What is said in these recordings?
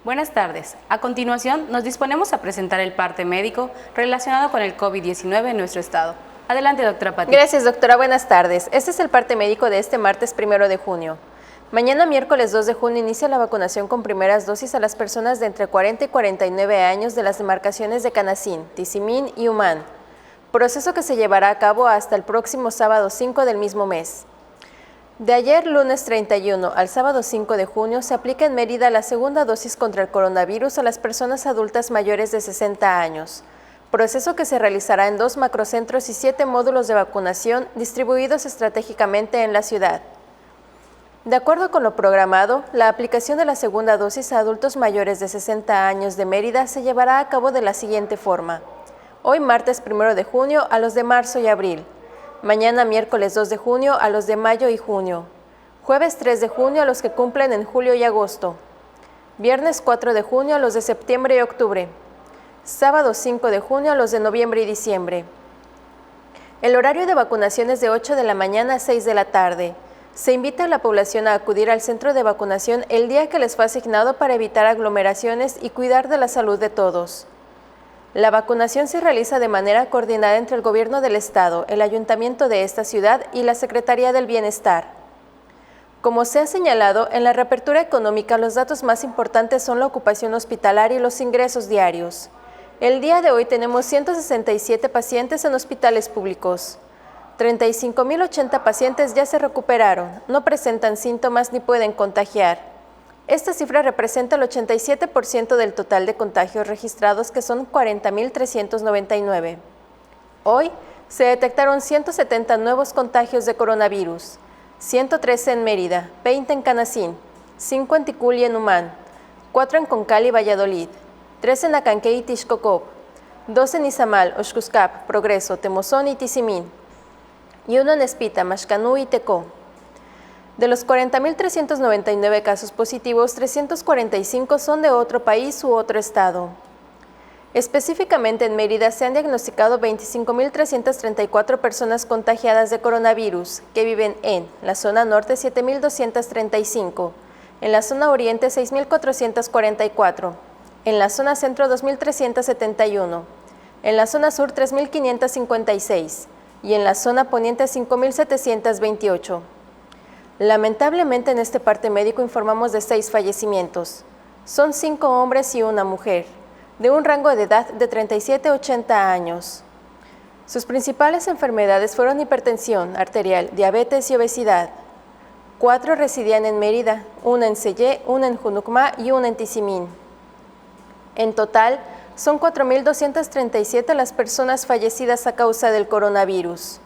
Buenas tardes. A continuación, nos disponemos a presentar el parte médico relacionado con el COVID-19 en nuestro estado. Adelante, doctora Pati. Gracias, doctora. Buenas tardes. Este es el parte médico de este martes 1 de junio. Mañana, miércoles 2 de junio, inicia la vacunación con primeras dosis a las personas de entre 40 y 49 años de las demarcaciones de Canacín, Tizimín y Humán, proceso que se llevará a cabo hasta el próximo sábado 5 del mismo mes. De ayer, lunes 31, al sábado 5 de junio, se aplica en Mérida la segunda dosis contra el coronavirus a las personas adultas mayores de 60 años, proceso que se realizará en 2 macrocentros y 7 módulos de vacunación distribuidos estratégicamente en la ciudad. De acuerdo con lo programado, la aplicación de la segunda dosis a adultos mayores de 60 años de Mérida se llevará a cabo de la siguiente forma. Hoy, martes 1 de junio, a los de marzo y abril. Mañana, miércoles 2 de junio, a los de mayo y junio. Jueves 3 de junio, a los que cumplen en julio y agosto. Viernes 4 de junio, a los de septiembre y octubre. Sábado 5 de junio, a los de noviembre y diciembre. El horario de vacunación es de 8 de la mañana a 6 de la tarde. Se invita a la población a acudir al centro de vacunación el día que les fue asignado para evitar aglomeraciones y cuidar de la salud de todos. La vacunación se realiza de manera coordinada entre el Gobierno del Estado, el Ayuntamiento de esta ciudad y la Secretaría del Bienestar. Como se ha señalado, en la reapertura económica los datos más importantes son la ocupación hospitalaria y los ingresos diarios. El día de hoy tenemos 167 pacientes en hospitales públicos. 35.080 pacientes ya se recuperaron, no presentan síntomas ni pueden contagiar. Esta cifra representa el 87% del total de contagios registrados, que son 40.399. Hoy se detectaron 170 nuevos contagios de coronavirus, 113 en Mérida, 20 en Canacín, 5 en Ticul y en Humán, 4 en Concal y Valladolid, 3 en Acanqué y Tixcocop, 2 en Izamal, Oxcuscap, Progreso, Temozón y Tizimín, y 1 en Espita, Maxcanú y Tecó. De los 40.399 casos positivos, 345 son de otro país u otro estado. Específicamente en Mérida se han diagnosticado 25.334 personas contagiadas de coronavirus, que viven en la zona norte 7.235, en la zona oriente 6.444, en la zona centro 2.371, en la zona sur 3.556 y en la zona poniente 5.728. Lamentablemente en este parte médico informamos de 6 fallecimientos. Son 5 hombres y 1 mujer, de un rango de edad de 37 a 80 años. Sus principales enfermedades fueron hipertensión arterial, diabetes y obesidad. 4 residían en Mérida, 1 en Sellé, 1 en Junucmá y 1 en Tizimín. En total, son 4.237 las personas fallecidas a causa del coronavirus.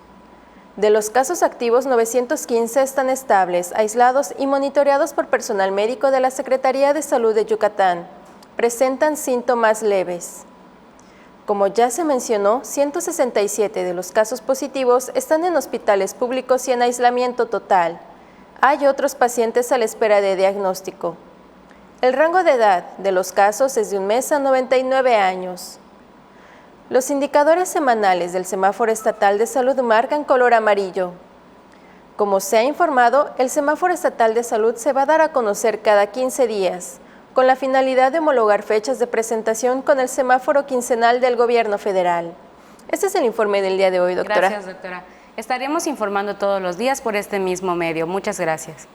De los casos activos, 915 están estables, aislados y monitoreados por personal médico de la Secretaría de Salud de Yucatán. Presentan síntomas leves. Como ya se mencionó, 167 de los casos positivos están en hospitales públicos y en aislamiento total. Hay otros pacientes a la espera de diagnóstico. El rango de edad de los casos es de 1 mes a 99 años. Los indicadores semanales del Semáforo Estatal de Salud marcan color amarillo. Como se ha informado, el Semáforo Estatal de Salud se va a dar a conocer cada 15 días, con la finalidad de homologar fechas de presentación con el semáforo quincenal del Gobierno federal. Este es el informe del día de hoy, doctora. Gracias, doctora. Estaremos informando todos los días por este mismo medio. Muchas gracias.